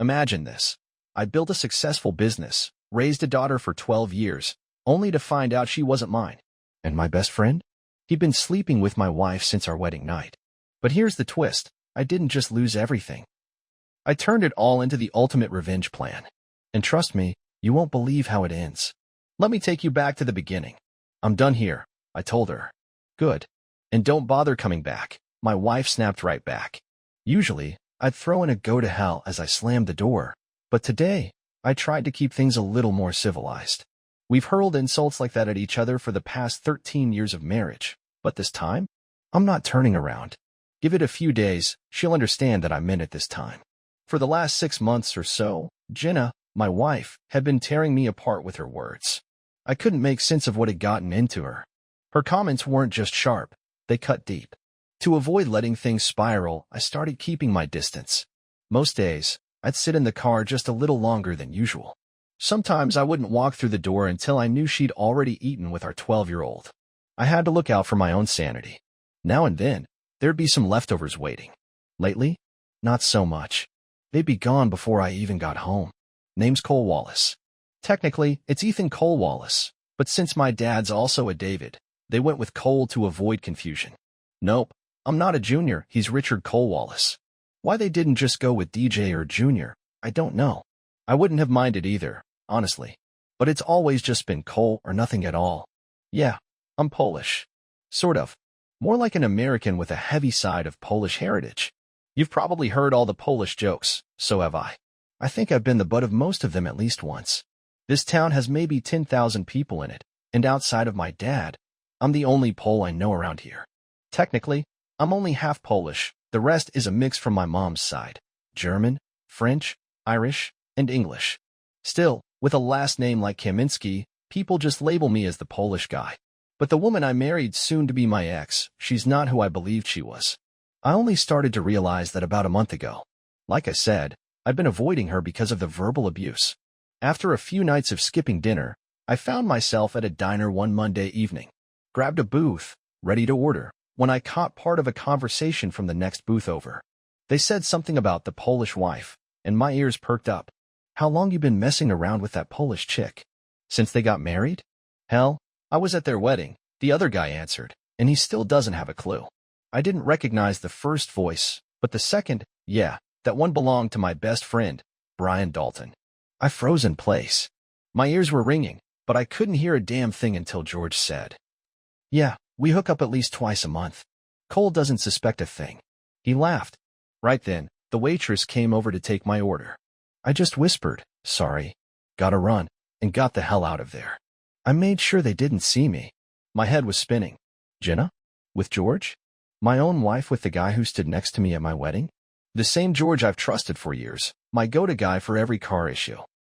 Imagine this. I built a successful business, raised a daughter for 12 years, only to find out she wasn't mine. And my best friend? He'd been sleeping with my wife since our wedding night. But here's the twist. I didn't just lose everything. I turned it all into the ultimate revenge plan. And trust me, you won't believe how it ends. Let me take you back to the beginning. I'm done here, I told her. Good. And don't bother coming back. My wife snapped right back. Usually, I'd throw in a go to hell as I slammed the door. But today, I tried to keep things a little more civilized. We've hurled insults like that at each other for the past 13 years of marriage. But this time, I'm not turning around. Give it a few days, she'll understand that I meant it this time. For the last 6 months or so, Jenna, my wife, had been tearing me apart with her words. I couldn't make sense of what had gotten into her. Her comments weren't just sharp, they cut deep. To avoid letting things spiral, I started keeping my distance. Most days, I'd sit in the car just a little longer than usual. Sometimes I wouldn't walk through the door until I knew she'd already eaten with our 12-year-old. I had to look out for my own sanity. Now and then, there'd be some leftovers waiting. Lately, not so much. They'd be gone before I even got home. Name's Cole Wallace. Technically, it's Ethan Cole Wallace, but since my dad's also a David, they went with Cole to avoid confusion. Nope, I'm not a junior, he's Richard Cole Wallace. Why they didn't just go with DJ or Junior, I don't know. I wouldn't have minded either, honestly. But it's always just been Cole or nothing at all. Yeah, I'm Polish. Sort of. More like an American with a heavy side of Polish heritage. You've probably heard all the Polish jokes, so have I. I think I've been the butt of most of them at least once. This town has maybe 10,000 people in it, and outside of my dad, I'm the only Pole I know around here. Technically, I'm only half Polish, the rest is a mix from my mom's side. German, French, Irish, and English. Still, with a last name like Kaminsky, people just label me as the Polish guy. But the woman I married soon to be my ex, she's not who I believed she was. I only started to realize that about a month ago. Like I said, I'd been avoiding her because of the verbal abuse. After a few nights of skipping dinner, I found myself at a diner one Monday evening. Grabbed a booth, ready to order, when I caught part of a conversation from the next booth over. They said something about the Polish wife, and my ears perked up. How long you been messing around with that Polish chick? Since they got married? Hell, I was at their wedding, the other guy answered, and he still doesn't have a clue. I didn't recognize the first voice, but the second, yeah, that one belonged to my best friend, Brian Dalton. I froze in place. My ears were ringing, but I couldn't hear a damn thing until George said, "Yeah, we hook up at least twice a month. Cole doesn't suspect a thing." He laughed. Right then, the waitress came over to take my order. I just whispered, "Sorry. Gotta run," and got the hell out of there. I made sure they didn't see me. My head was spinning. Jenna? With George? My own wife with the guy who stood next to me at my wedding? The same George I've trusted for years, my go-to guy for every car issue.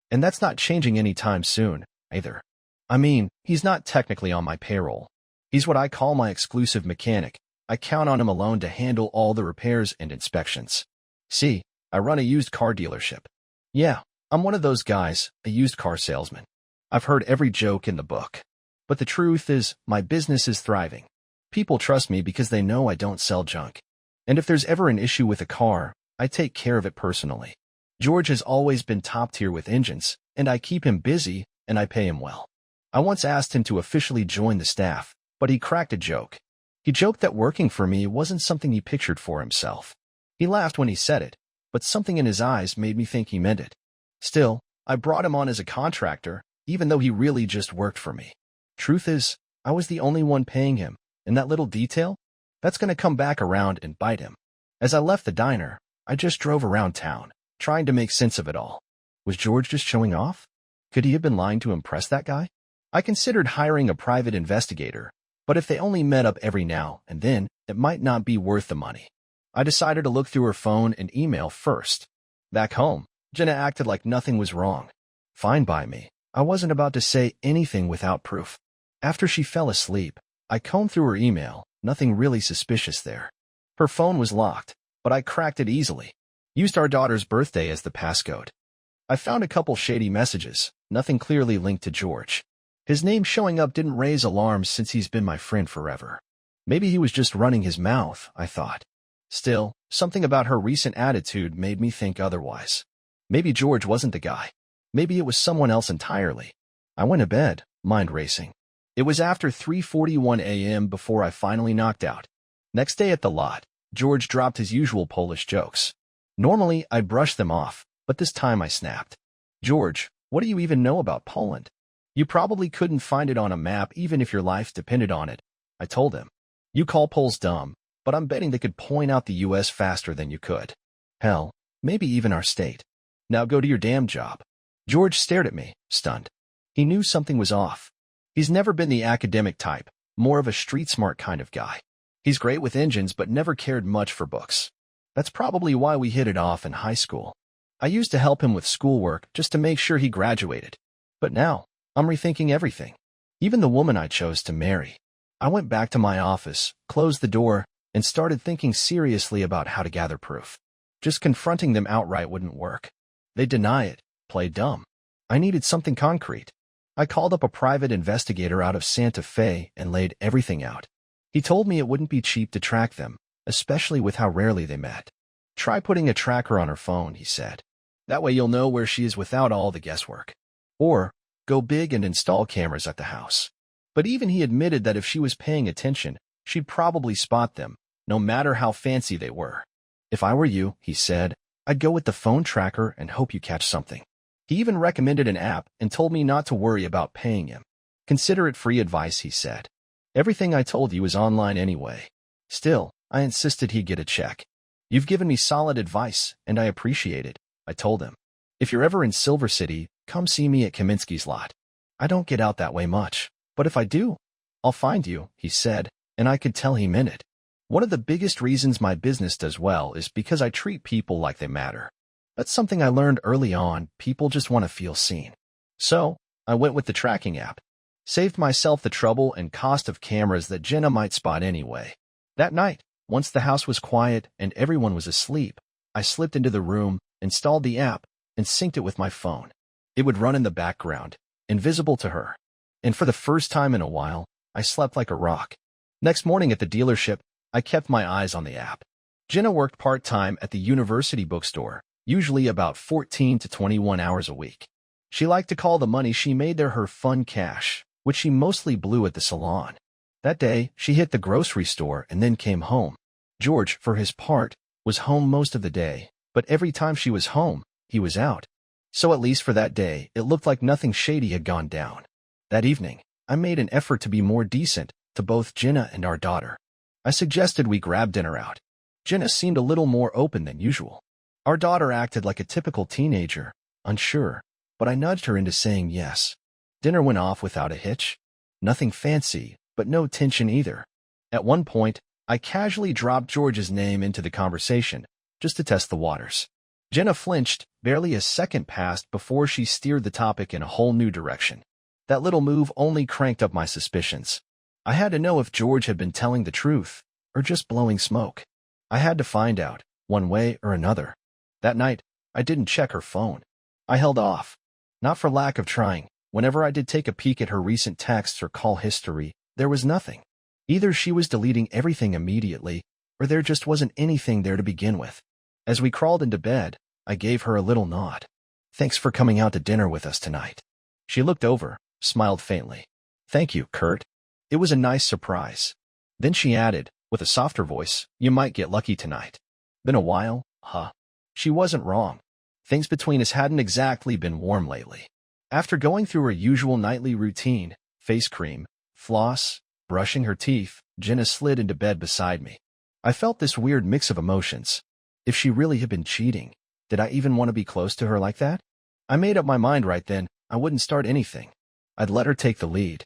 And that's not changing anytime soon, either. I mean, he's not technically on my payroll. He's what I call my exclusive mechanic. I count on him alone to handle all the repairs and inspections. See, I run a used car dealership. Yeah, I'm one of those guys, a used car salesman. I've heard every joke in the book. But the truth is, my business is thriving. People trust me because they know I don't sell junk. And if there's ever an issue with a car, I take care of it personally. George has always been top tier with engines, and I keep him busy, and I pay him well. I once asked him to officially join the staff, but he cracked a joke. He joked that working for me wasn't something he pictured for himself. He laughed when he said it, but something in his eyes made me think he meant it. Still, I brought him on as a contractor, even though he really just worked for me. Truth is, I was the only one paying him, and that little detail? That's going to come back around and bite him. As I left the diner, I just drove around town, trying to make sense of it all. Was George just showing off? Could he have been lying to impress that guy? I considered hiring a private investigator, but if they only met up every now and then, it might not be worth the money. I decided to look through her phone and email first. Back home, Jenna acted like nothing was wrong. Fine by me. I wasn't about to say anything without proof. After she fell asleep, I combed through her email, nothing really suspicious there. Her phone was locked, but I cracked it easily. Used our daughter's birthday as the passcode. I found a couple shady messages, nothing clearly linked to George. His name showing up didn't raise alarms since he's been my friend forever. Maybe he was just running his mouth, I thought. Still, something about her recent attitude made me think otherwise. Maybe George wasn't the guy. Maybe it was someone else entirely. I went to bed, mind racing. It was after 3:41 a.m. before I finally knocked out. Next day at the lot, George dropped his usual Polish jokes. Normally, I'd brush them off, but this time I snapped. George, what do you even know about Poland? You probably couldn't find it on a map even if your life depended on it, I told him. You call Poles dumb, but I'm betting they could point out the U.S. faster than you could. Hell, maybe even our state. Now go to your damn job. George stared at me, stunned. He knew something was off. He's never been the academic type, more of a street-smart kind of guy. He's great with engines but never cared much for books. That's probably why we hit it off in high school. I used to help him with schoolwork just to make sure he graduated. But now, I'm rethinking everything. Even the woman I chose to marry. I went back to my office, closed the door, and started thinking seriously about how to gather proof. Just confronting them outright wouldn't work. They'd deny it, play dumb. I needed something concrete. I called up a private investigator out of Santa Fe and laid everything out. He told me it wouldn't be cheap to track them, especially with how rarely they met. Try putting a tracker on her phone, he said. That way you'll know where she is without all the guesswork. Or, go big and install cameras at the house. But even he admitted that if she was paying attention, she'd probably spot them, no matter how fancy they were. If I were you, he said, I'd go with the phone tracker and hope you catch something. He even recommended an app and told me not to worry about paying him. Consider it free advice, he said. Everything I told you is online anyway. Still, I insisted he get a check. You've given me solid advice, and I appreciate it, I told him. If you're ever in Silver City, come see me at Kaminsky's lot. I don't get out that way much, but if I do, I'll find you, he said, and I could tell he meant it. One of the biggest reasons my business does well is because I treat people like they matter. That's something I learned early on. People just want to feel seen. So, I went with the tracking app. Saved myself the trouble and cost of cameras that Jenna might spot anyway. That night, once the house was quiet and everyone was asleep, I slipped into the room, installed the app, and synced it with my phone. It would run in the background, invisible to her. And for the first time in a while, I slept like a rock. Next morning at the dealership, I kept my eyes on the app. Jenna worked part-time at the university bookstore, usually about 14 to 21 hours a week. She liked to call the money she made there her fun cash, which she mostly blew at the salon. That day, she hit the grocery store and then came home. George, for his part, was home most of the day, but every time she was home, he was out. So at least for that day, it looked like nothing shady had gone down. That evening, I made an effort to be more decent to both Jenna and our daughter. I suggested we grab dinner out. Jenna seemed a little more open than usual. Our daughter acted like a typical teenager, unsure, but I nudged her into saying yes. Dinner went off without a hitch. Nothing fancy, but no tension either. At one point, I casually dropped George's name into the conversation, just to test the waters. Jenna flinched, barely a second passed before she steered the topic in a whole new direction. That little move only cranked up my suspicions. I had to know if George had been telling the truth, or just blowing smoke. I had to find out, one way or another. That night, I didn't check her phone. I held off. Not for lack of trying. Whenever I did take a peek at her recent texts or call history, there was nothing. Either she was deleting everything immediately, or there just wasn't anything there to begin with. As we crawled into bed, I gave her a little nod. Thanks for coming out to dinner with us tonight. She looked over, smiled faintly. Thank you, Kurt. It was a nice surprise. Then she added, with a softer voice, you might get lucky tonight. Been a while, huh? She wasn't wrong. Things between us hadn't exactly been warm lately. After going through her usual nightly routine, face cream, floss, brushing her teeth, Jenna slid into bed beside me. I felt this weird mix of emotions. If she really had been cheating, did I even want to be close to her like that? I made up my mind right then, I wouldn't start anything. I'd let her take the lead.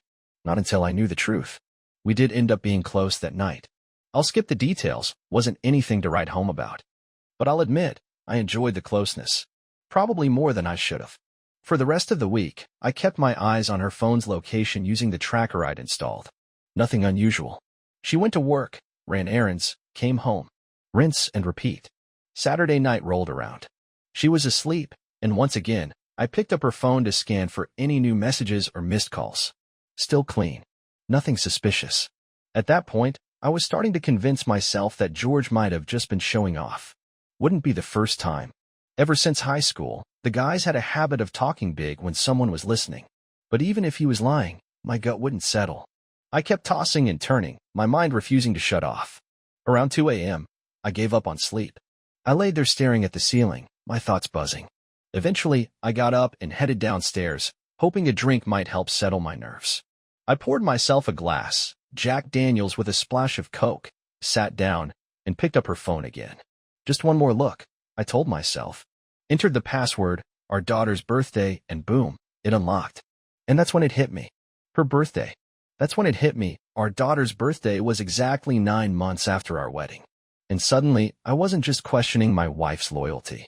Not until I knew the truth. We did end up being close that night. I'll skip the details, wasn't anything to write home about. But I'll admit, I enjoyed the closeness. Probably more than I should have. For the rest of the week, I kept my eyes on her phone's location using the tracker I'd installed. Nothing unusual. She went to work, ran errands, came home. Rinse and repeat. Saturday night rolled around. She was asleep, and once again, I picked up her phone to scan for any new messages or missed calls. Still clean. Nothing suspicious. At that point, I was starting to convince myself that George might have just been showing off. Wouldn't be the first time. Ever since high school, The guys had a habit of talking big when someone was listening. But even if he was lying, my gut wouldn't settle. I kept tossing and turning, my mind refusing to shut off. Around 2 a.m., I gave up on sleep. I laid there staring at the ceiling, my thoughts buzzing. Eventually, I got up and headed downstairs, hoping a drink might help settle my nerves. I poured myself a glass, Jack Daniels with a splash of Coke, sat down, and picked up her phone again. Just one more look, I told myself. Entered the password, our daughter's birthday, and boom, it unlocked. And that's when it hit me. Her birthday. That's when it hit me. Our daughter's birthday was exactly 9 months after our wedding. And suddenly, I wasn't just questioning my wife's loyalty.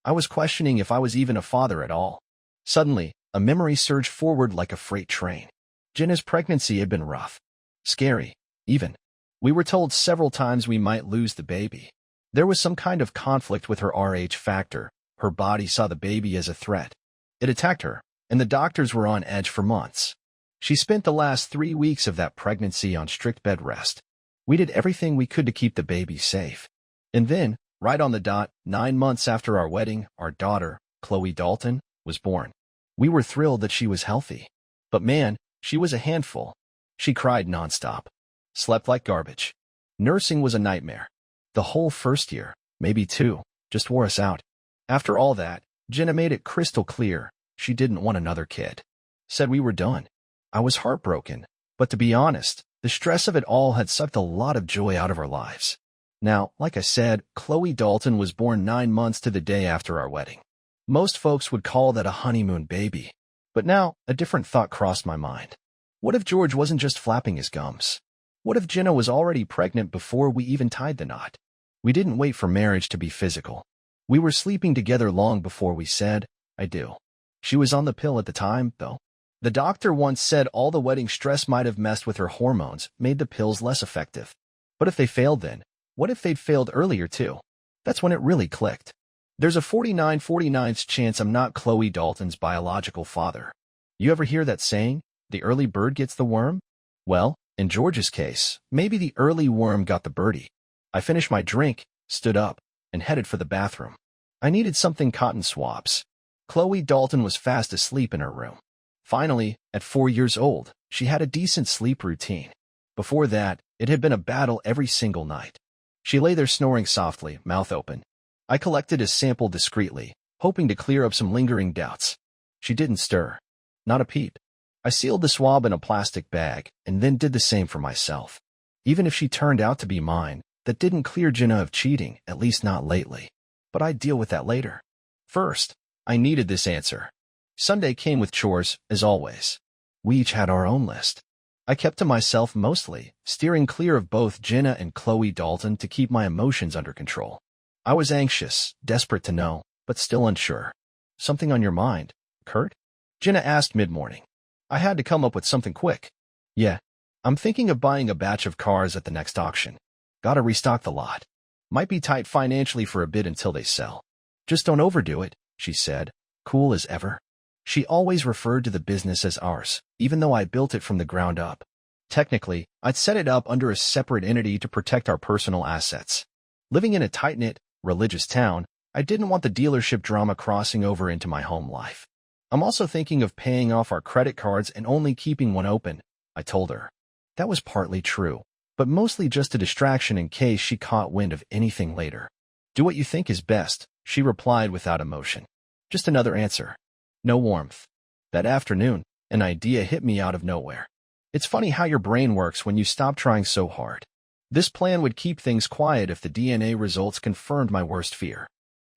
I was questioning if I was even a father at all. Suddenly, a memory surged forward like a freight train. Jenna's pregnancy had been rough. Scary, even. We were told several times we might lose the baby. There was some kind of conflict with her RH factor. Her body saw the baby as a threat. It attacked her, and the doctors were on edge for months. She spent the last 3 weeks of that pregnancy on strict bed rest. We did everything we could to keep the baby safe. And then, right on the dot, 9 months after our wedding, our daughter, Chloe Dalton, was born. We were thrilled that she was healthy. But man, she was a handful. She cried nonstop. Slept like garbage. Nursing was a nightmare. The whole first year, maybe 2, just wore us out. After all that, Jenna made it crystal clear she didn't want another kid. Said we were done. I was heartbroken, but to be honest, the stress of it all had sucked a lot of joy out of our lives. Now, like I said, Chloe Dalton was born 9 months to the day after our wedding. Most folks would call that a honeymoon baby. But now, a different thought crossed my mind. What if George wasn't just flapping his gums? What if Jenna was already pregnant before we even tied the knot? We didn't wait for marriage to be physical. We were sleeping together long before we said, I do. She was on the pill at the time, though. The doctor once said all the wedding stress might have messed with her hormones, made the pills less effective. But if they failed then, what if they'd failed earlier too? That's when it really clicked. There's a 49/49 chance I'm not Chloe Dalton's biological father. You ever hear that saying, the early bird gets the worm? Well, in George's case, maybe the early worm got the birdie. I finished my drink, stood up, and headed for the bathroom. I needed something cotton swabs. Chloe Dalton was fast asleep in her room. Finally, at 4 years old, she had a decent sleep routine. Before that, it had been a battle every single night. She lay there snoring softly, mouth open. I collected a sample discreetly, hoping to clear up some lingering doubts. She didn't stir. Not a peep. I sealed the swab in a plastic bag, and then did the same for myself. Even if she turned out to be mine, that didn't clear Jenna of cheating, at least not lately. But I'd deal with that later. First, I needed this answer. Sunday came with chores, as always. We each had our own list. I kept to myself mostly, steering clear of both Jenna and Chloe Dalton to keep my emotions under control. I was anxious, desperate to know, but still unsure. Something on your mind, Kurt? Jenna asked mid-morning. I had to come up with something quick. Yeah, I'm thinking of buying a batch of cars at the next auction. Gotta restock the lot. Might be tight financially for a bit until they sell. Just don't overdo it, she said, cool as ever. She always referred to the business as ours, even though I built it from the ground up. Technically, I'd set it up under a separate entity to protect our personal assets. Living in a tight-knit, religious town, I didn't want the dealership drama crossing over into my home life. I'm also thinking of paying off our credit cards and only keeping one open, I told her. That was partly true, but mostly just a distraction in case she caught wind of anything later. Do what you think is best, she replied without emotion. Just another answer. No warmth. That afternoon, an idea hit me out of nowhere. It's funny how your brain works when you stop trying so hard. This plan would keep things quiet if the DNA results confirmed my worst fear.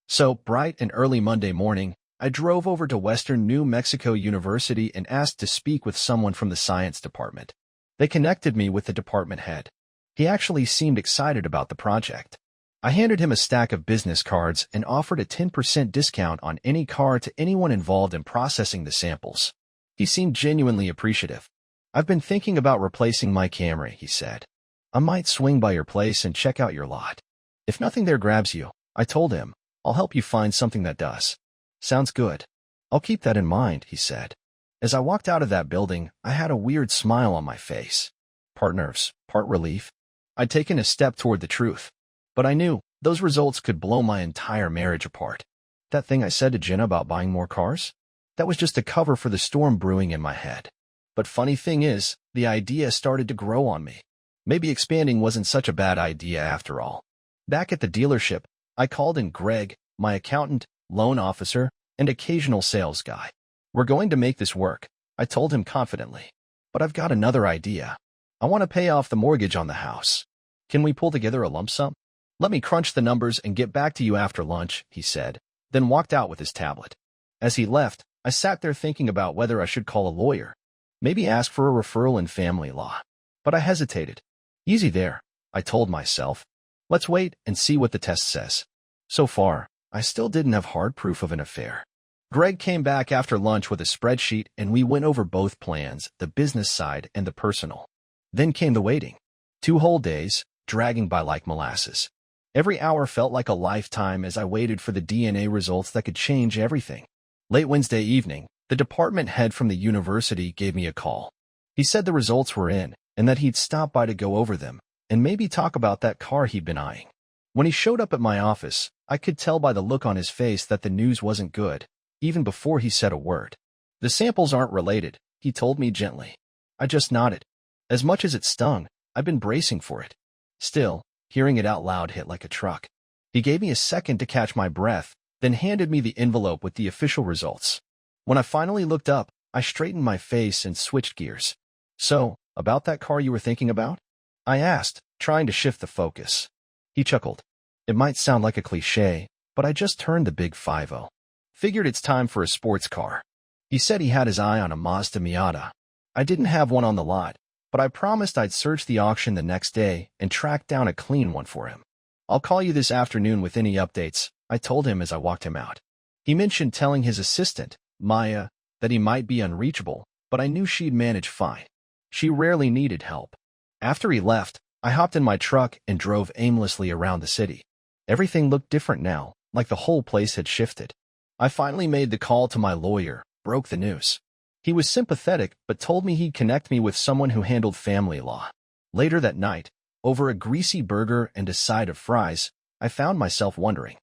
So, bright and early Monday morning, I drove over to Western New Mexico University and asked to speak with someone from the science department. They connected me with the department head. He actually seemed excited about the project. I handed him a stack of business cards and offered a 10% discount on any car to anyone involved in processing the samples. He seemed genuinely appreciative. I've been thinking about replacing my Camry, he said. I might swing by your place and check out your lot. If nothing there grabs you, I told him, I'll help you find something that does. Sounds good. I'll keep that in mind, he said. As I walked out of that building, I had a weird smile on my face. Part nerves, part relief. I'd taken a step toward the truth. But I knew those results could blow my entire marriage apart. That thing I said to Jenna about buying more cars? That was just a cover for the storm brewing in my head. But funny thing is, the idea started to grow on me. Maybe expanding wasn't such a bad idea after all. Back at the dealership, I called in Greg, my accountant, loan officer, and occasional sales guy. We're going to make this work, I told him confidently. But I've got another idea. I want to pay off the mortgage on the house. Can we pull together a lump sum? Let me crunch the numbers and get back to you after lunch, he said, then walked out with his tablet. As he left, I sat there thinking about whether I should call a lawyer. Maybe ask for a referral in family law. But I hesitated. Easy there, I told myself. Let's wait and see what the test says. So far, I still didn't have hard proof of an affair. Greg came back after lunch with a spreadsheet and we went over both plans, the business side and the personal. Then came the waiting. 2 whole days, dragging by like molasses. Every hour felt like a lifetime as I waited for the DNA results that could change everything. Late Wednesday evening, the department head from the university gave me a call. He said the results were in and that he'd stop by to go over them and maybe talk about that car he'd been eyeing. When he showed up at my office, I could tell by the look on his face that the news wasn't good, even before he said a word. The samples aren't related, he told me gently. I just nodded. As much as it stung, I'd been bracing for it. Still, hearing it out loud hit like a truck. He gave me a second to catch my breath, then handed me the envelope with the official results. When I finally looked up, I straightened my face and switched gears. So, about that car you were thinking about? I asked, trying to shift the focus. He chuckled. It might sound like a cliché, but I just turned the big 50. Figured it's time for a sports car. He said he had his eye on a Mazda Miata. I didn't have one on the lot, but I promised I'd search the auction the next day and track down a clean one for him. I'll call you this afternoon with any updates, I told him as I walked him out. He mentioned telling his assistant, Maya, that he might be unreachable, but I knew she'd manage fine. She rarely needed help. After he left, I hopped in my truck and drove aimlessly around the city. Everything looked different now, like the whole place had shifted. I finally made the call to my lawyer, broke the news. He was sympathetic, but told me he'd connect me with someone who handled family law. Later that night, over a greasy burger and a side of fries, I found myself wondering,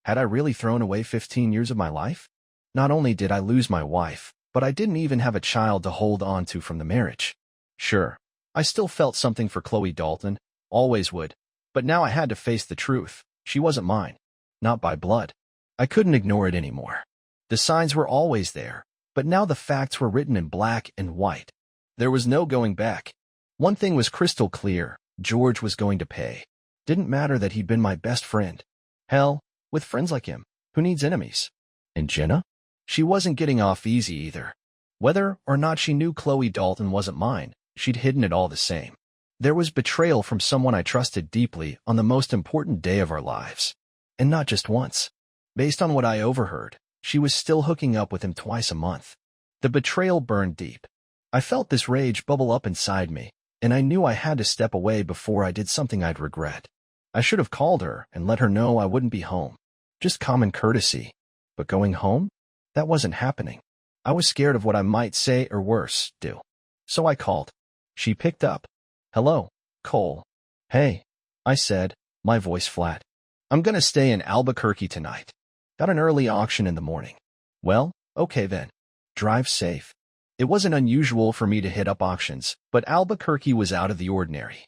had I really thrown away 15 years of my life? Not only did I lose my wife, but I didn't even have a child to hold on to from the marriage. Sure, I still felt something for Chloe Dalton, always would, but now I had to face the truth. She wasn't mine, not by blood. I couldn't ignore it anymore. The signs were always there, but now the facts were written in black and white. There was no going back. One thing was crystal clear, George was going to pay. Didn't matter that he'd been my best friend. Hell, with friends like him, who needs enemies? And Jenna? She wasn't getting off easy either. Whether or not she knew Chloe Dalton wasn't mine, she'd hidden it all the same. There was betrayal from someone I trusted deeply on the most important day of our lives. And not just once. Based on what I overheard, she was still hooking up with him twice a month. The betrayal burned deep. I felt this rage bubble up inside me, and I knew I had to step away before I did something I'd regret. I should have called her and let her know I wouldn't be home. Just common courtesy. But going home? That wasn't happening. I was scared of what I might say or worse, do. So I called. She picked up. Hello, Cole. Hey, I said, my voice flat. I'm gonna stay in Albuquerque tonight. Got an early auction in the morning. Well, okay then. Drive safe. It wasn't unusual for me to hit up auctions, but Albuquerque was out of the ordinary.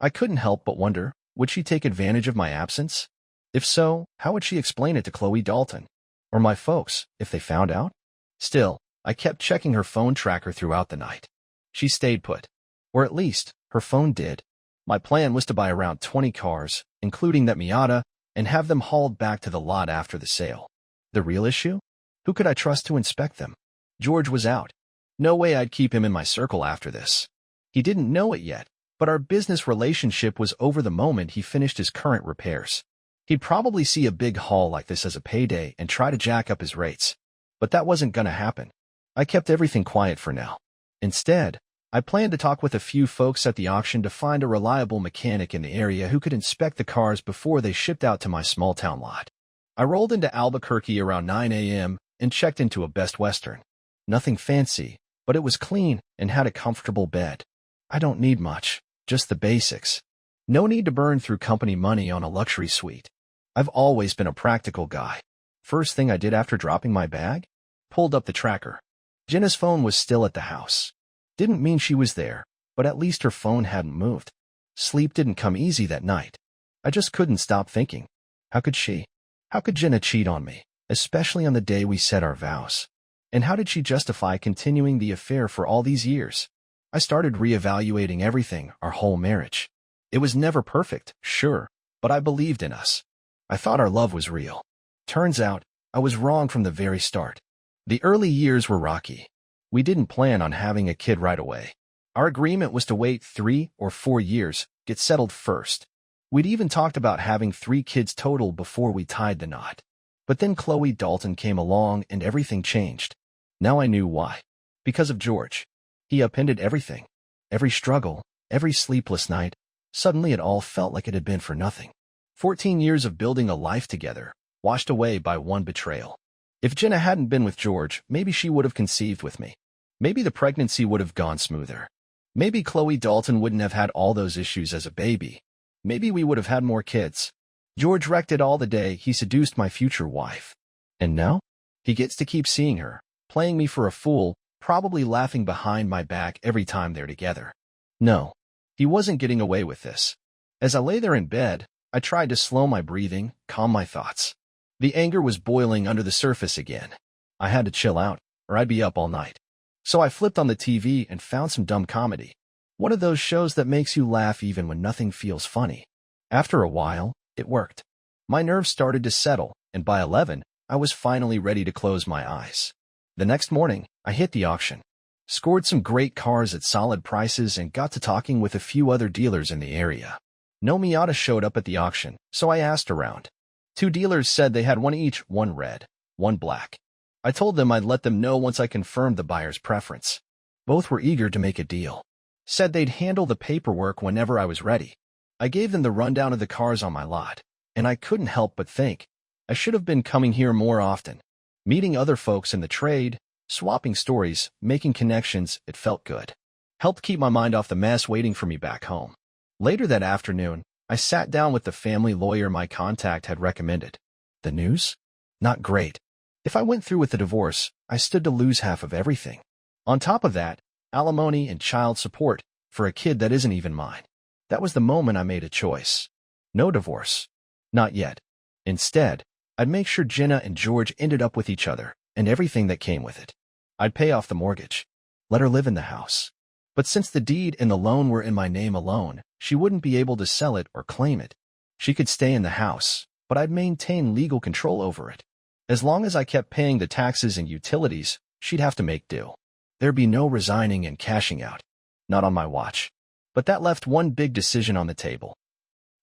I couldn't help but wonder, would she take advantage of my absence? If so, how would she explain it to Chloe Dalton? Or my folks, if they found out? Still, I kept checking her phone tracker throughout the night. She stayed put. Or at least, her phone did. My plan was to buy around 20 cars, including that Miata, and have them hauled back to the lot after the sale. The real issue? Who could I trust to inspect them? George was out. No way I'd keep him in my circle after this. He didn't know it yet, but our business relationship was over the moment he finished his current repairs. He'd probably see a big haul like this as a payday and try to jack up his rates. But that wasn't gonna happen. I kept everything quiet for now. Instead, I planned to talk with a few folks at the auction to find a reliable mechanic in the area who could inspect the cars before they shipped out to my small-town lot. I rolled into Albuquerque around 9 a.m. and checked into a Best Western. Nothing fancy, but it was clean and had a comfortable bed. I don't need much, just the basics. No need to burn through company money on a luxury suite. I've always been a practical guy. First thing I did after dropping my bag? Pulled up the tracker. Jenna's phone was still at the house. Didn't mean she was there, but at least her phone hadn't moved. Sleep didn't come easy that night. I just couldn't stop thinking. How could she? How could Jenna cheat on me, especially on the day we said our vows? And how did she justify continuing the affair for all these years? I started reevaluating everything, our whole marriage. It was never perfect, sure, but I believed in us. I thought our love was real. Turns out, I was wrong from the very start. The early years were rocky. We didn't plan on having a kid right away. Our agreement was to wait 3 or 4 years, get settled first. We'd even talked about having 3 kids total before we tied the knot. But then Chloe Dalton came along and everything changed. Now I knew why. Because of George. He upended everything. Every struggle, every sleepless night. Suddenly it all felt like it had been for nothing. 14 years of building a life together, washed away by one betrayal. If Jenna hadn't been with George, maybe she would have conceived with me. Maybe the pregnancy would have gone smoother. Maybe Chloe Dalton wouldn't have had all those issues as a baby. Maybe we would have had more kids. George wrecked it all the day he seduced my future wife. And now? He gets to keep seeing her, playing me for a fool, probably laughing behind my back every time they're together. No, he wasn't getting away with this. As I lay there in bed, I tried to slow my breathing, calm my thoughts. The anger was boiling under the surface again. I had to chill out, or I'd be up all night. So I flipped on the TV and found some dumb comedy. One of those shows that makes you laugh even when nothing feels funny. After a while, it worked. My nerves started to settle, and by 11, I was finally ready to close my eyes. The next morning, I hit the auction, scored some great cars at solid prices, and got to talking with a few other dealers in the area. No Miata showed up at the auction, so I asked around. 2 dealers said they had one each, one red, one black. I told them I'd let them know once I confirmed the buyer's preference. Both were eager to make a deal. Said they'd handle the paperwork whenever I was ready. I gave them the rundown of the cars on my lot, and I couldn't help but think, I should have been coming here more often. Meeting other folks in the trade, swapping stories, making connections, it felt good. Helped keep my mind off the mess waiting for me back home. Later that afternoon, I sat down with the family lawyer my contact had recommended. The news? Not great. If I went through with the divorce, I stood to lose half of everything. On top of that, alimony and child support for a kid that isn't even mine. That was the moment I made a choice. No divorce. Not yet. Instead, I'd make sure Jenna and George ended up with each other and everything that came with it. I'd pay off the mortgage. Let her live in the house. But since the deed and the loan were in my name alone, she wouldn't be able to sell it or claim it. She could stay in the house, but I'd maintain legal control over it. As long as I kept paying the taxes and utilities, she'd have to make do. There'd be no resigning and cashing out. Not on my watch. But that left one big decision on the table.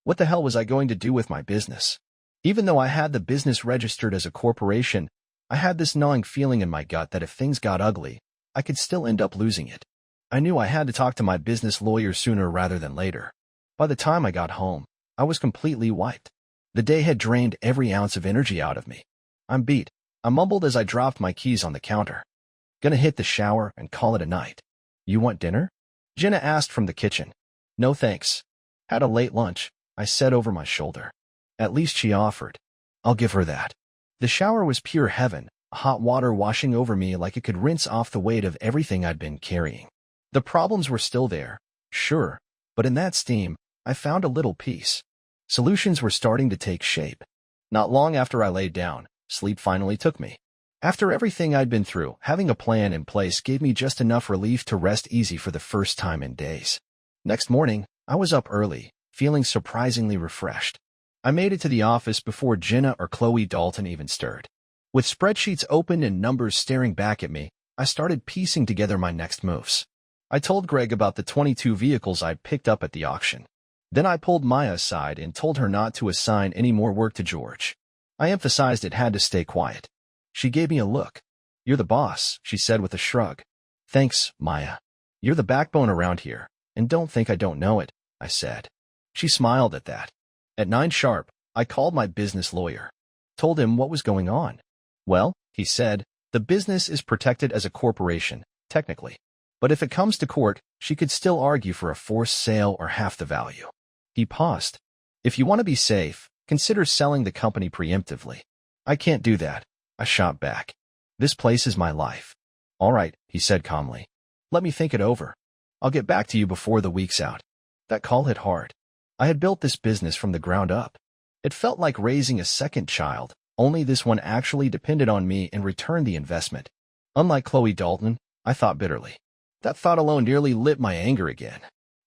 What the hell was I going to do with my business? Even though I had the business registered as a corporation, I had this gnawing feeling in my gut that if things got ugly, I could still end up losing it. I knew I had to talk to my business lawyer sooner rather than later. By the time I got home, I was completely wiped. The day had drained every ounce of energy out of me. I'm beat, I mumbled as I dropped my keys on the counter. Gonna hit the shower and call it a night. You want dinner? Jenna asked from the kitchen. No thanks. Had a late lunch, I said over my shoulder. At least she offered. I'll give her that. The shower was pure heaven, hot water washing over me like it could rinse off the weight of everything I'd been carrying. The problems were still there, sure, but in that steam, I found a little peace. Solutions were starting to take shape. Not long after I laid down, sleep finally took me. After everything I'd been through, having a plan in place gave me just enough relief to rest easy for the first time in days. Next morning, I was up early, feeling surprisingly refreshed. I made it to the office before Jenna or Chloe Dalton even stirred. With spreadsheets open and numbers staring back at me, I started piecing together my next moves. I told Greg about the 22 vehicles I'd picked up at the auction. Then I pulled Maya aside and told her not to assign any more work to George. I emphasized it had to stay quiet. She gave me a look. You're the boss, she said with a shrug. Thanks, Maya. You're the backbone around here, and don't think I don't know it, I said. She smiled at that. At 9 sharp, I called my business lawyer. Told him what was going on. Well, he said, the business is protected as a corporation, technically. But if it comes to court, she could still argue for a forced sale or half the value. He paused. If you want to be safe, consider selling the company preemptively. I can't do that, I shot back. This place is my life. All right, he said calmly. Let me think it over. I'll get back to you before the week's out. That call hit hard. I had built this business from the ground up. It felt like raising a second child, only this one actually depended on me and returned the investment. Unlike Chloe Dalton, I thought bitterly. That thought alone nearly lit my anger again.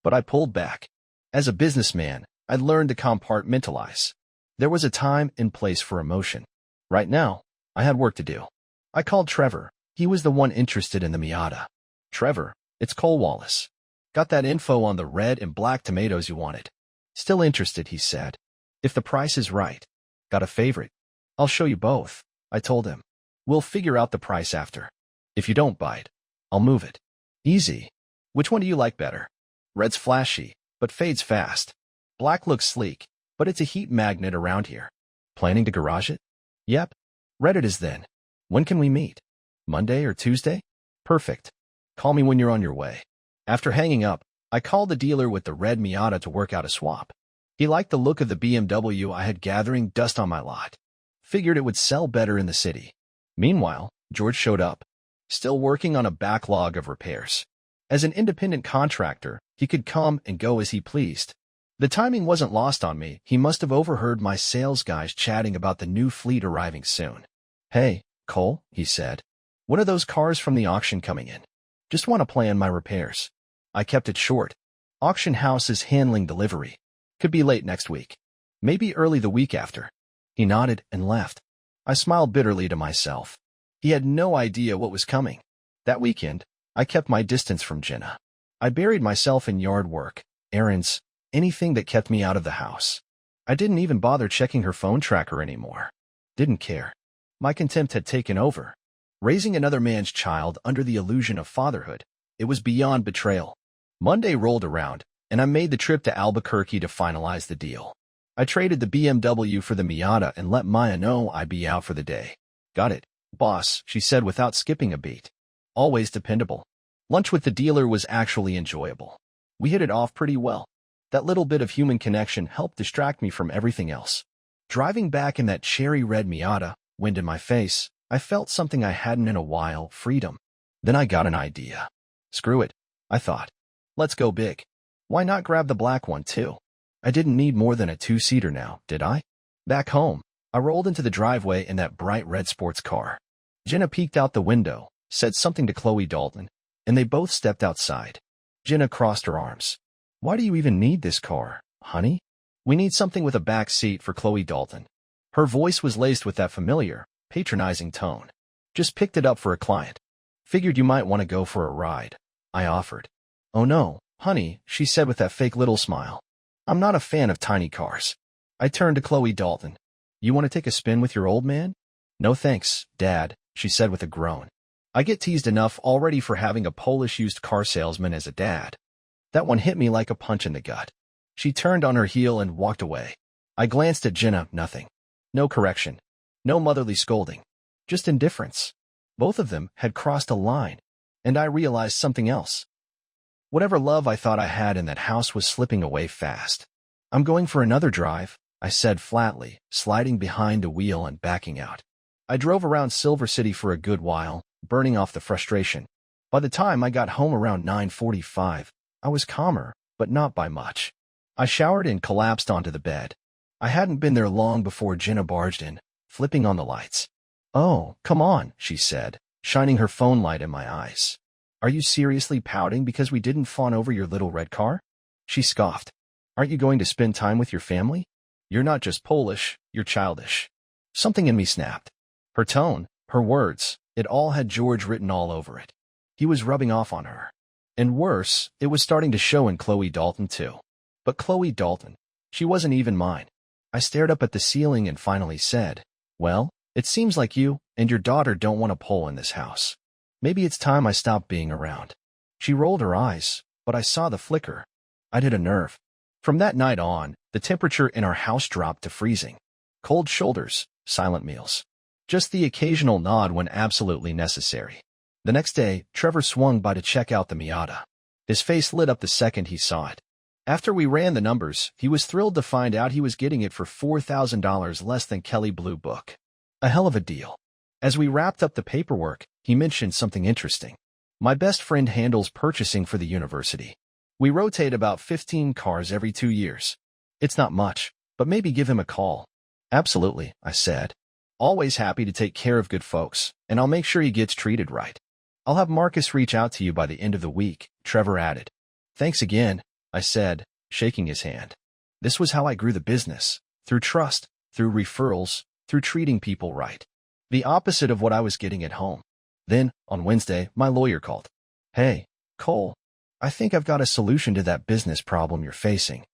But I pulled back. As a businessman, I'd learned to compartmentalize. There was a time and place for emotion. Right now, I had work to do. I called Trevor. He was the one interested in the Miata. Trevor, it's Cole Wallace. Got that info on the red and black tomatoes you wanted. Still interested, he said. If the price is right. Got a favorite? I'll show you both, I told him. We'll figure out the price after. If you don't bite, I'll move it. Easy. Which one do you like better? Red's flashy, but fades fast. Black looks sleek, but it's a heat magnet around here. Planning to garage it? Yep. Red it is then. When can we meet? Monday or Tuesday? Perfect. Call me when you're on your way. After hanging up, I called the dealer with the red Miata to work out a swap. He liked the look of the BMW I had gathering dust on my lot. Figured it would sell better in the city. Meanwhile, George showed up, still working on a backlog of repairs. As an independent contractor, he could come and go as he pleased. The timing wasn't lost on me. He must have overheard my sales guys chatting about the new fleet arriving soon. Hey, Cole, he said. When are those cars from the auction coming in? Just want to plan my repairs. I kept it short. Auction house is handling delivery. Could be late next week. Maybe early the week after. He nodded and left. I smiled bitterly to myself. He had no idea what was coming. That weekend, I kept my distance from Jenna. I buried myself in yard work, errands, anything that kept me out of the house. I didn't even bother checking her phone tracker anymore. Didn't care. My contempt had taken over. Raising another man's child under the illusion of fatherhood, it was beyond betrayal. Monday rolled around, and I made the trip to Albuquerque to finalize the deal. I traded the BMW for the Miata and let Maya know I'd be out for the day. Got it, boss, she said without skipping a beat. Always dependable. Lunch with the dealer was actually enjoyable. We hit it off pretty well. That little bit of human connection helped distract me from everything else. Driving back in that cherry red Miata, wind in my face, I felt something I hadn't in a while, freedom. Then I got an idea. Screw it, I thought. Let's go big. Why not grab the black one too? I didn't need more than a two-seater now, did I? Back home, I rolled into the driveway in that bright red sports car. Jenna peeked out the window, said something to Chloe Dalton, and they both stepped outside. Jenna crossed her arms. Why do you even need this car, honey? We need something with a back seat for Chloe Dalton. Her voice was laced with that familiar, patronizing tone. Just picked it up for a client. Figured you might want to go for a ride, I offered. Oh no, honey, she said with that fake little smile. I'm not a fan of tiny cars. I turned to Chloe Dalton. You want to take a spin with your old man? No thanks, Dad, she said with a groan. I get teased enough already for having a Polish used car salesman as a dad. That one hit me like a punch in the gut. She turned on her heel and walked away. I glanced at Jenna, nothing. No correction. No motherly scolding. Just indifference. Both of them had crossed a line, and I realized something else. Whatever love I thought I had in that house was slipping away fast. I'm going for another drive, I said flatly, sliding behind the wheel and backing out. I drove around Silver City for a good while, burning off the frustration. By the time I got home around 9:45, I was calmer, but not by much. I showered and collapsed onto the bed. I hadn't been there long before Jenna barged in, flipping on the lights. Oh, come on, she said, shining her phone light in my eyes. Are you seriously pouting because we didn't fawn over your little red car? She scoffed. Aren't you going to spend time with your family? You're not just Polish, you're childish. Something in me snapped. Her tone, her words, it all had George written all over it. He was rubbing off on her. And worse, it was starting to show in Chloe Dalton too. But Chloe Dalton, she wasn't even mine. I stared up at the ceiling and finally said, well, it seems like you and your daughter don't want a Pole in this house. Maybe it's time I stopped being around. She rolled her eyes, but I saw the flicker. I'd hit a nerve. From that night on, the temperature in our house dropped to freezing. Cold shoulders, silent meals. Just the occasional nod when absolutely necessary. The next day, Trevor swung by to check out the Miata. His face lit up the second he saw it. After we ran the numbers, he was thrilled to find out he was getting it for $4,000 less than Kelly Blue Book. A hell of a deal. As we wrapped up the paperwork, he mentioned something interesting. My best friend handles purchasing for the university. We rotate about 15 cars every 2 years. It's not much, but maybe give him a call. Absolutely, I said. Always happy to take care of good folks, and I'll make sure he gets treated right. I'll have Marcus reach out to you by the end of the week, Trevor added. Thanks again, I said, shaking his hand. This was how I grew the business, through trust, through referrals, through treating people right. The opposite of what I was getting at home. Then, on Wednesday, my lawyer called. Hey, Cole, I think I've got a solution to that business problem you're facing.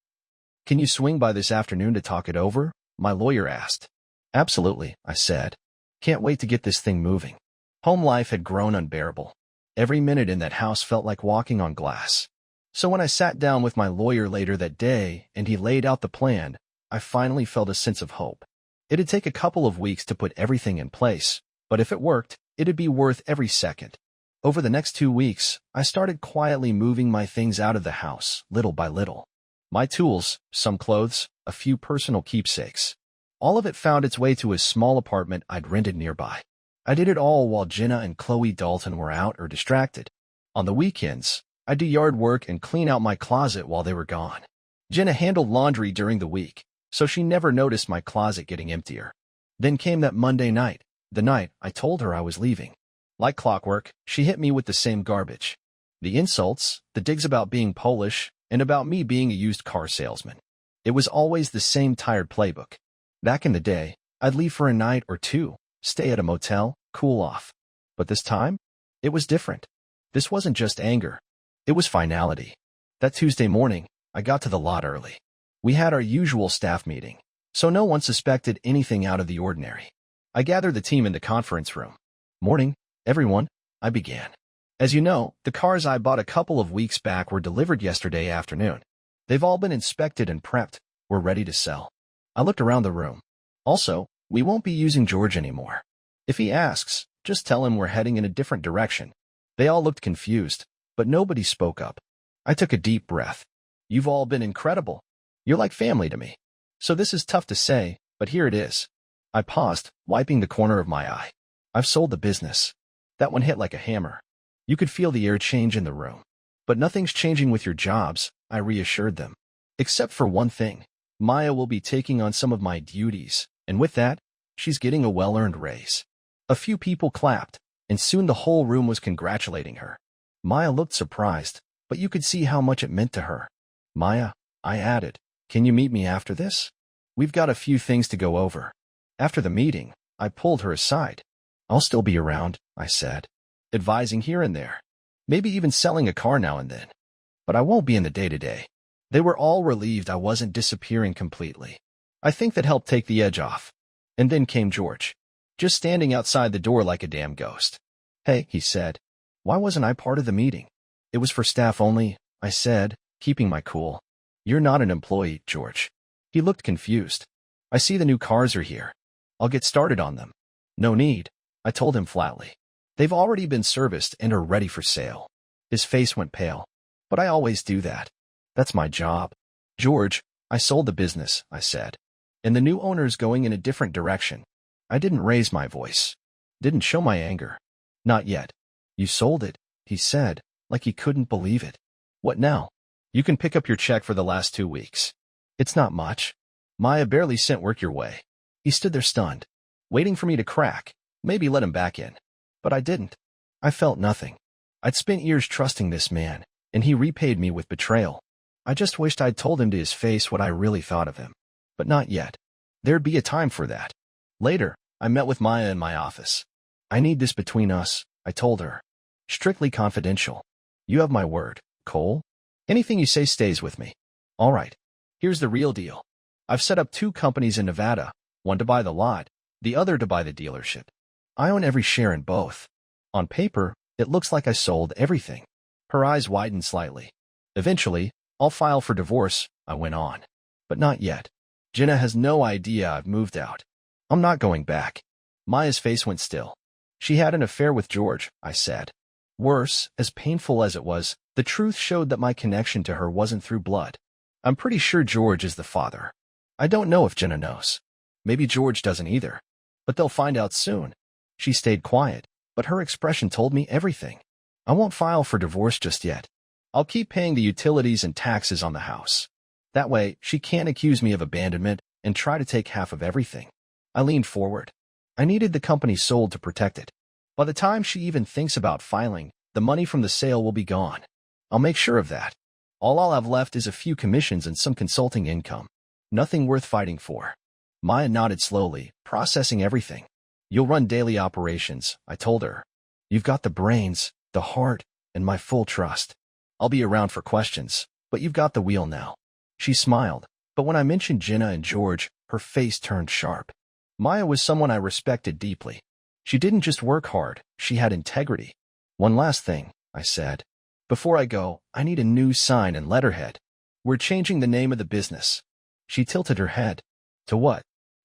Can you swing by this afternoon to talk it over? My lawyer asked. Absolutely, I said. Can't wait to get this thing moving. Home life had grown unbearable. Every minute in that house felt like walking on glass. So when I sat down with my lawyer later that day and he laid out the plan, I finally felt a sense of hope. It'd take a couple of weeks to put everything in place, but if it worked, it'd be worth every second. Over the next 2 weeks, I started quietly moving my things out of the house, little by little. My tools, some clothes, a few personal keepsakes. All of it found its way to a small apartment I'd rented nearby. I did it all while Jenna and Chloe Dalton were out or distracted. On the weekends, I'd do yard work and clean out my closet while they were gone. Jenna handled laundry during the week, so she never noticed my closet getting emptier. Then came that Monday night, the night I told her I was leaving. Like clockwork, she hit me with the same garbage. The insults, the digs about being Polish, and about me being a used car salesman. It was always the same tired playbook. Back in the day, I'd leave for a night or two, stay at a motel, cool off. But this time, it was different. This wasn't just anger. It was finality. That Tuesday morning, I got to the lot early. We had our usual staff meeting, so no one suspected anything out of the ordinary. I gathered the team in the conference room. Morning, everyone, I began. As you know, the cars I bought a couple of weeks back were delivered yesterday afternoon. They've all been inspected and prepped. We're ready to sell. I looked around the room. Also, we won't be using George anymore. If he asks, just tell him we're heading in a different direction. They all looked confused, but nobody spoke up. I took a deep breath. You've all been incredible. You're like family to me. So this is tough to say, but here it is. I paused, wiping the corner of my eye. I've sold the business. That one hit like a hammer. You could feel the air change in the room. But nothing's changing with your jobs, I reassured them. Except for one thing. Maya will be taking on some of my duties, and with that, she's getting a well-earned raise. A few people clapped, and soon the whole room was congratulating her. Maya looked surprised, but you could see how much it meant to her. Maya, I added, can you meet me after this? We've got a few things to go over. After the meeting, I pulled her aside. I'll still be around, I said, advising here and there, maybe even selling a car now and then. But I won't be in the day-to-day. They were all relieved I wasn't disappearing completely. I think that helped take the edge off. And then came George, just standing outside the door like a damn ghost. Hey, he said, why wasn't I part of the meeting? It was for staff only, I said, keeping my cool. You're not an employee, George. He looked confused. I see the new cars are here. I'll get started on them. No need, I told him flatly. They've already been serviced and are ready for sale. His face went pale. But I always do that. That's my job. George, I sold the business, I said. And the new owner's going in a different direction. I didn't raise my voice. Didn't show my anger. Not yet. You sold it, he said, like he couldn't believe it. What now? You can pick up your check for the last 2 weeks. It's not much. Maya barely sent work your way. He stood there stunned, waiting for me to crack, maybe let him back in. But I didn't. I felt nothing. I'd spent years trusting this man, and he repaid me with betrayal. I just wished I'd told him to his face what I really thought of him. But not yet. There'd be a time for that. Later, I met with Maya in my office. I need this between us, I told her. Strictly confidential. You have my word, Cole. Anything you say stays with me. All right. Here's the real deal. I've set up 2 companies in Nevada, one to buy the lot, the other to buy the dealership. I own every share in both. On paper, it looks like I sold everything. Her eyes widened slightly. Eventually, I'll file for divorce, I went on. But not yet. Jenna has no idea I've moved out. I'm not going back. Maya's face went still. She had an affair with George, I said. Worse, as painful as it was, the truth showed that my connection to her wasn't through blood. I'm pretty sure George is the father. I don't know if Jenna knows. Maybe George doesn't either. but they'll find out soon. She stayed quiet, but her expression told me everything. I won't file for divorce just yet. I'll keep paying the utilities and taxes on the house. That way, she can't accuse me of abandonment and try to take half of everything. I leaned forward. I needed the company sold to protect it. By the time she even thinks about filing, the money from the sale will be gone. I'll make sure of that. All I'll have left is a few commissions and some consulting income. Nothing worth fighting for. Maya nodded slowly, processing everything. You'll run daily operations, I told her. You've got the brains, the heart, and my full trust. I'll be around for questions, but you've got the wheel now. She smiled, but when I mentioned Jenna and George, her face turned sharp. Maya was someone I respected deeply. She didn't just work hard, she had integrity. One last thing, I said. Before I go, I need a new sign and letterhead. We're changing the name of the business. She tilted her head. To what?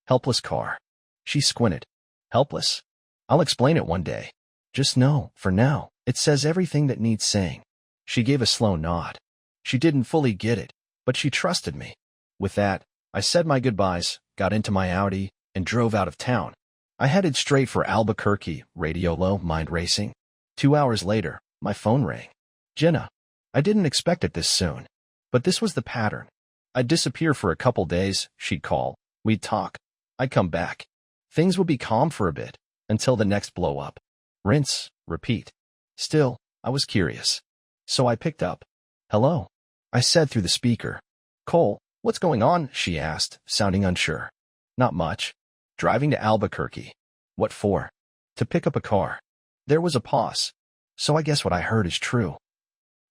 Helpless Car. She squinted. Helpless? I'll explain it one day. Just know, for now, it says everything that needs saying. She gave a slow nod. She didn't fully get it, but she trusted me. With that, I said my goodbyes, got into my Audi, and drove out of town. I headed straight for Albuquerque, radio low, mind racing. 2 hours later, my phone rang. Jenna. I didn't expect it this soon. But this was the pattern. I'd disappear for a couple days, she'd call. We'd talk. I'd come back. Things would be calm for a bit, until the next blow-up. Rinse, repeat. Still, I was curious. So I picked up. Hello, I said through the speaker. Cole, what's going on? She asked, sounding unsure. Not much. Driving to Albuquerque. What for? To pick up a car. There was a pause. So I guess what I heard is true.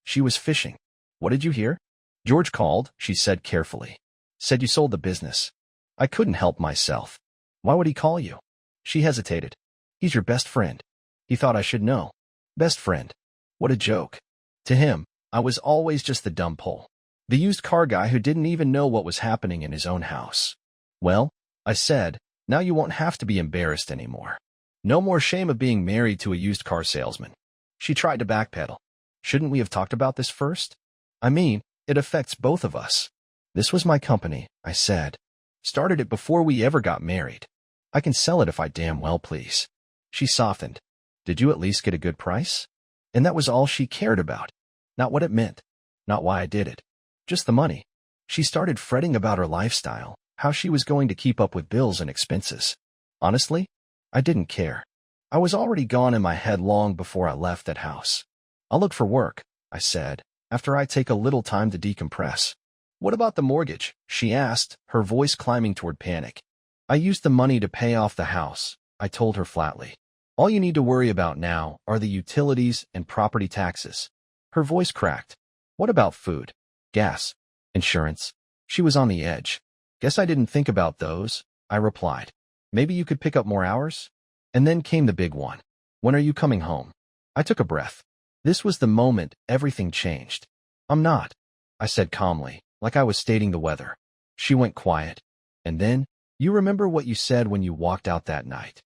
She was fishing. What did you hear? George called, she said carefully. Said you sold the business. I couldn't help myself. Why would he call you? She hesitated. He's your best friend. He thought I should know. Best friend. What a joke. To him, I was always just the dumb pole. The used car guy who didn't even know what was happening in his own house. Well, I said, now you won't have to be embarrassed anymore. No more shame of being married to a used car salesman. She tried to backpedal. Shouldn't we have talked about this first? I mean, it affects both of us. This was my company, I said. Started it before we ever got married. I can sell it if I damn well please. She softened. Did you at least get a good price? And that was all she cared about. Not what it meant. Not why I did it. Just the money. She started fretting about her lifestyle, how she was going to keep up with bills and expenses. Honestly, I didn't care. I was already gone in my head long before I left that house. I'll look for work, I said, after I take a little time to decompress. What about the mortgage? She asked, her voice climbing toward panic. I used the money to pay off the house, I told her flatly. All you need to worry about now are the utilities and property taxes. Her voice cracked. What about food, gas, insurance? She was on the edge. Guess I didn't think about those, I replied. Maybe you could pick up more hours? And then came the big one. When are you coming home? I took a breath. This was the moment everything changed. I'm not, I said calmly, like I was stating the weather. She went quiet. And then, you remember what you said when you walked out that night?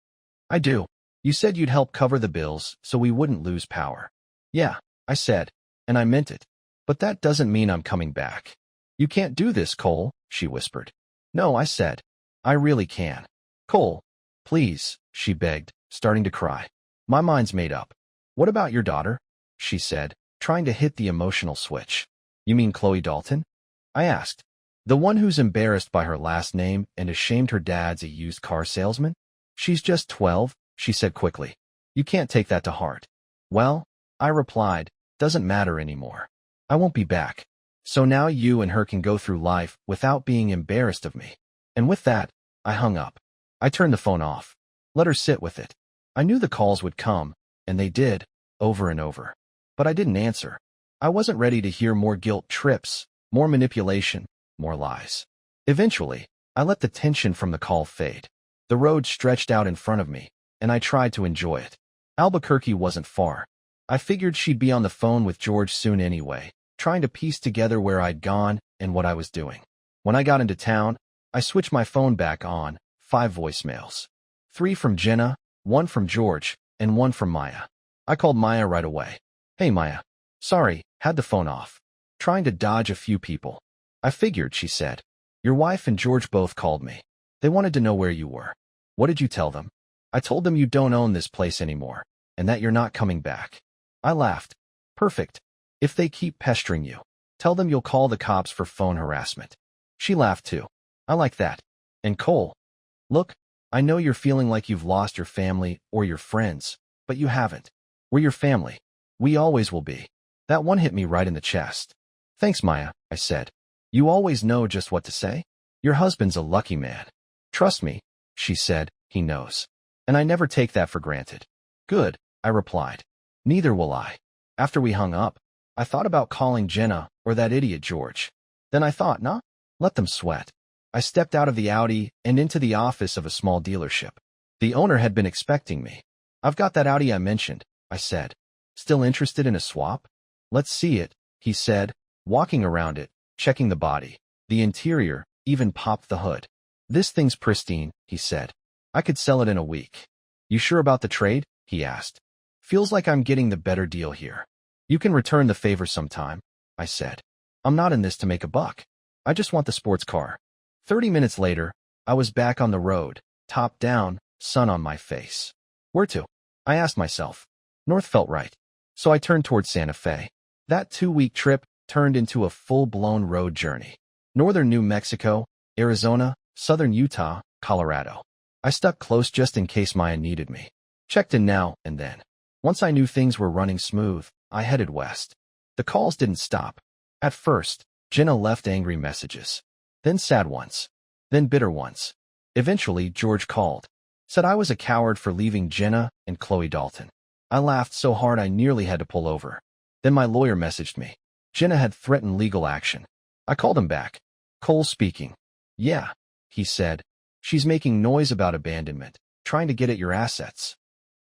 I do. You said you'd help cover the bills so we wouldn't lose power. Yeah, I said, and I meant it. But that doesn't mean I'm coming back. You can't do this, Cole, she whispered. No, I said. I really can. Cole, please, she begged, starting to cry. My mind's made up. What about your daughter? She said, trying to hit the emotional switch. You mean Chloe Dalton? I asked. The one who's embarrassed by her last name and ashamed her dad's a used car salesman? She's just 12, she said quickly. You can't take that to heart. Well, I replied, doesn't matter anymore. I won't be back. So now you and her can go through life without being embarrassed of me. And with that, I hung up. I turned the phone off. Let her sit with it. I knew the calls would come, and they did, over and over. But I didn't answer. I wasn't ready to hear more guilt trips, more manipulation, more lies. Eventually, I let the tension from the call fade. The road stretched out in front of me, and I tried to enjoy it. Albuquerque wasn't far. I figured she'd be on the phone with George soon anyway, trying to piece together where I'd gone and what I was doing. When I got into town, I switched my phone back on, 5 voicemails. 3 from Jenna, 1 from George, and 1 from Maya. I called Maya right away. Hey Maya. Sorry, had the phone off. Trying to dodge a few people. I figured, she said. Your wife and George both called me. They wanted to know where you were. What did you tell them? I told them you don't own this place anymore, and that you're not coming back. I laughed. Perfect. If they keep pestering you, tell them you'll call the cops for phone harassment. She laughed too. I like that. And Cole, look, I know you're feeling like you've lost your family or your friends, but you haven't. We're your family. We always will be. That one hit me right in the chest. Thanks, Maya, I said. You always know just what to say. Your husband's a lucky man. Trust me, she said, he knows. And I never take that for granted. Good, I replied. Neither will I. After we hung up, I thought about calling Jenna or that idiot George. Then I thought, nah, let them sweat. I stepped out of the Audi and into the office of a small dealership. The owner had been expecting me. I've got that Audi I mentioned, I said. Still interested in a swap? Let's see it, he said, walking around it, checking the body, the interior, even popped the hood. This thing's pristine, he said. I could sell it in a week. You sure about the trade? He asked. Feels like I'm getting the better deal here. You can return the favor sometime, I said. I'm not in this to make a buck. I just want the sports car. 30 minutes later, I was back on the road, top down, sun on my face. Where to? I asked myself. North felt right. So I turned toward Santa Fe. That 2-week trip turned into a full-blown road journey. Northern New Mexico, Arizona, southern Utah, Colorado. I stuck close just in case Maya needed me. Checked in now and then. Once I knew things were running smooth, I headed west. The calls didn't stop. At first, Jenna left angry messages. Then sad ones. Then bitter ones. Eventually, George called. Said I was a coward for leaving Jenna and Chloe Dalton. I laughed so hard I nearly had to pull over. Then my lawyer messaged me. Jenna had threatened legal action. I called him back. Cole speaking. Yeah, he said. She's making noise about abandonment, trying to get at your assets.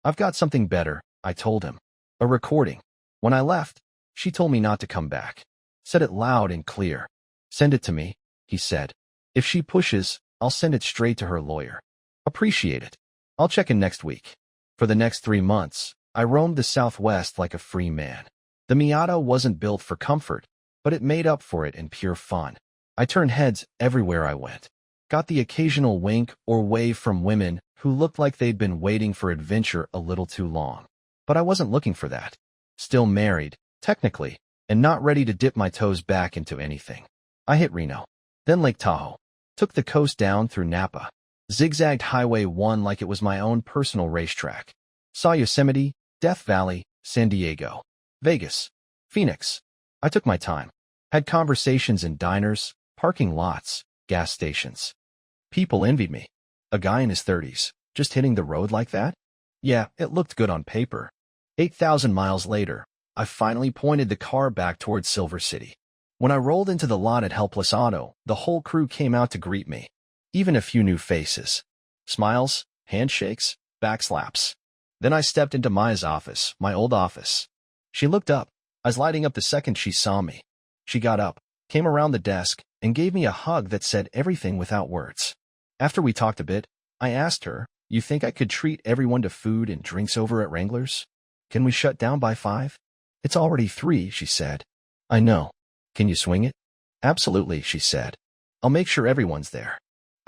I've got something better, I told him. A recording. When I left, she told me not to come back. Said it loud and clear. Send it to me, he said. If she pushes, I'll send it straight to her lawyer. Appreciate it. I'll check in next week. For the next 3 months, I roamed the Southwest like a free man. The Miata wasn't built for comfort, but it made up for it in pure fun. I turned heads everywhere I went. Got the occasional wink or wave from women who looked like they'd been waiting for adventure a little too long. But I wasn't looking for that. Still married, technically, and not ready to dip my toes back into anything. I hit Reno, then Lake Tahoe. Took the coast down through Napa. Zigzagged Highway 1 like it was my own personal racetrack. Saw Yosemite, Death Valley, San Diego, Vegas, Phoenix. I took my time. Had conversations in diners, parking lots, gas stations. People envied me. A guy in his 30s, just hitting the road like that? Yeah, it looked good on paper. 8,000 miles later, I finally pointed the car back towards Silver City. When I rolled into the lot at Helpless Auto, the whole crew came out to greet me. Even a few new faces. Smiles, handshakes, backslaps. Then I stepped into Maya's office, my old office. She looked up. I was lighting up the second she saw me. She got up, came around the desk, and gave me a hug that said everything without words. After we talked a bit, I asked her, you think I could treat everyone to food and drinks over at Wrangler's? Can we shut down by 5? It's already 3, she said. I know. Can you swing it? Absolutely, she said. I'll make sure everyone's there.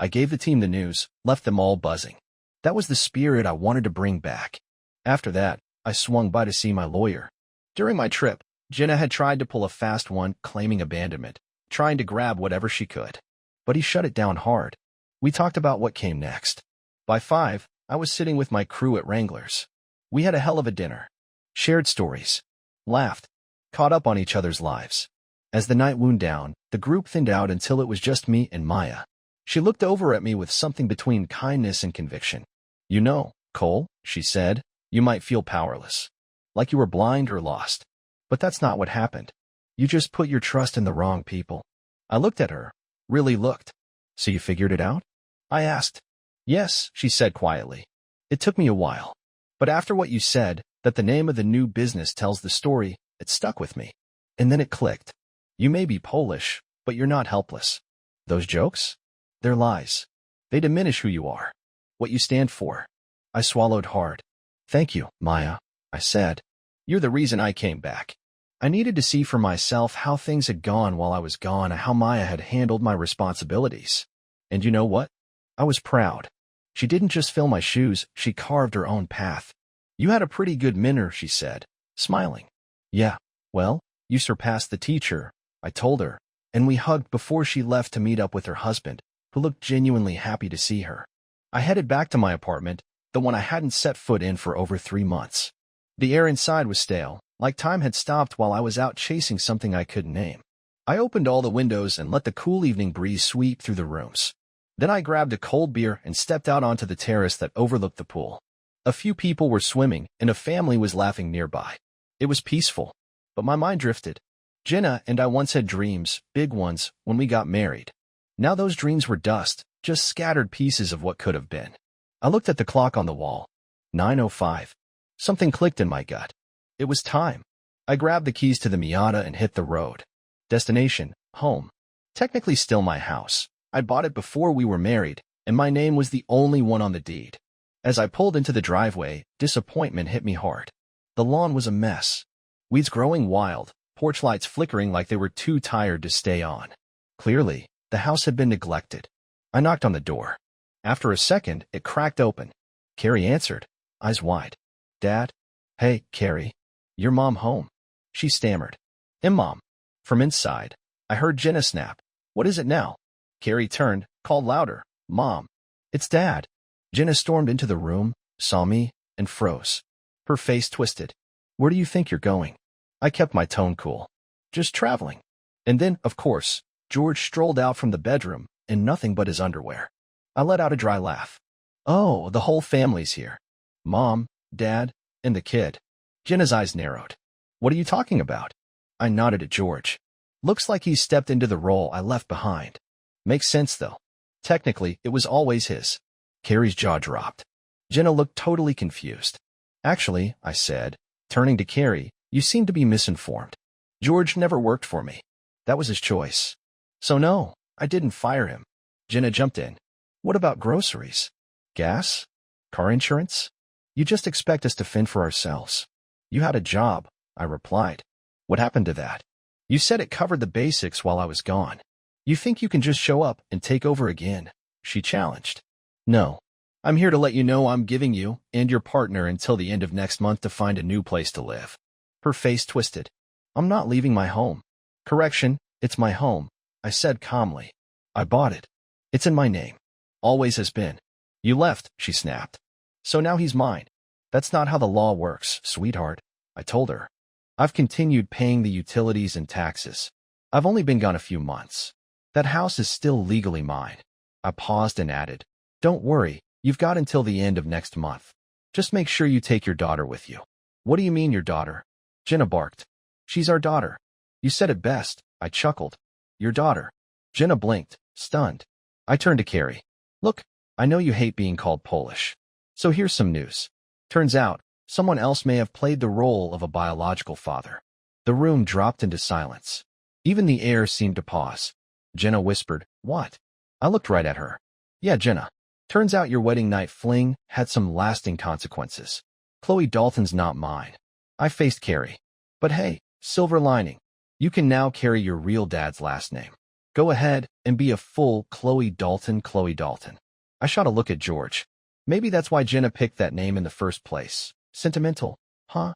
I gave the team the news, left them all buzzing. That was the spirit I wanted to bring back. After that, I swung by to see my lawyer. During my trip, Jenna had tried to pull a fast one, claiming abandonment, trying to grab whatever she could. But he shut it down hard. We talked about what came next. By 5, I was sitting with my crew at Wrangler's. We had a hell of a dinner. Shared stories. Laughed. Caught up on each other's lives. As the night wound down, the group thinned out until it was just me and Maya. She looked over at me with something between kindness and conviction. You know, Cole, she said, you might feel powerless. Like you were blind or lost. But that's not what happened. You just put your trust in the wrong people. I looked at her. Really looked. So you figured it out? I asked. Yes, she said quietly. It took me a while. But after what you said, that the name of the new business tells the story, it stuck with me. And then it clicked. You may be Polish, but you're not helpless. Those jokes? They're lies. They diminish who you are, what you stand for. I swallowed hard. Thank you, Maya, I said. You're the reason I came back. I needed to see for myself how things had gone while I was gone and how Maya had handled my responsibilities. And you know what? I was proud. She didn't just fill my shoes, she carved her own path. You had a pretty good minner, she said, smiling. Yeah, well, you surpassed the teacher, I told her, and we hugged before she left to meet up with her husband, who looked genuinely happy to see her. I headed back to my apartment, the one I hadn't set foot in for over 3 months. The air inside was stale, like time had stopped while I was out chasing something I couldn't name. I opened all the windows and let the cool evening breeze sweep through the rooms. Then I grabbed a cold beer and stepped out onto the terrace that overlooked the pool. A few people were swimming, and a family was laughing nearby. It was peaceful, but my mind drifted. Jenna and I once had dreams, big ones, when we got married. Now those dreams were dust, just scattered pieces of what could have been. I looked at the clock on the wall. 9:05. Something clicked in my gut. It was time. I grabbed the keys to the Miata and hit the road. Destination, home. Technically still my house. I bought it before we were married, and my name was the only one on the deed. As I pulled into the driveway, disappointment hit me hard. The lawn was a mess. Weeds growing wild, porch lights flickering like they were too tired to stay on. Clearly, the house had been neglected. I knocked on the door. After a second, it cracked open. Carrie answered, eyes wide. Dad? Hey, Carrie. Your mom home? She stammered. Mom. From inside, I heard Jenna snap. What is it now? Carrie turned, called louder. Mom. It's Dad. Jenna stormed into the room, saw me, and froze. Her face twisted. Where do you think you're going? I kept my tone cool. Just traveling. And then, of course, George strolled out from the bedroom, in nothing but his underwear. I let out a dry laugh. Oh, the whole family's here. Mom, Dad, and the kid. Jenna's eyes narrowed. What are you talking about? I nodded at George. Looks like he stepped into the role I left behind. Makes sense, though. Technically, it was always his. Carrie's jaw dropped. Jenna looked totally confused. Actually, I said, turning to Carrie, you seem to be misinformed. George never worked for me. That was his choice. So no, I didn't fire him. Jenna jumped in. What about groceries? Gas? Car insurance? You just expect us to fend for ourselves. You had a job, I replied. What happened to that? You said it covered the basics while I was gone. You think you can just show up and take over again? She challenged. No. I'm here to let you know I'm giving you and your partner until the end of next month to find a new place to live. Her face twisted. I'm not leaving my home. Correction, it's my home, I said calmly. I bought it. It's in my name. Always has been. You left, she snapped. So now he's mine. That's not how the law works, sweetheart, I told her. I've continued paying the utilities and taxes. I've only been gone a few months. That house is still legally mine. I paused and added, don't worry, you've got until the end of next month. Just make sure you take your daughter with you. What do you mean your daughter? Jenna barked. She's our daughter. You said it best, I chuckled. Your daughter. Jenna blinked, stunned. I turned to Carrie. Look, I know you hate being called Polish. So here's some news. Turns out, someone else may have played the role of a biological father. The room dropped into silence. Even the air seemed to pause. Jenna whispered, what? I looked right at her. Yeah, Jenna. Turns out your wedding night fling had some lasting consequences. Chloe Dalton's not mine. I faced Carrie. But hey, silver lining. You can now carry your real dad's last name. Go ahead and be a full Chloe Dalton, Chloe Dalton. I shot a look at George. Maybe that's why Jenna picked that name in the first place. Sentimental, huh?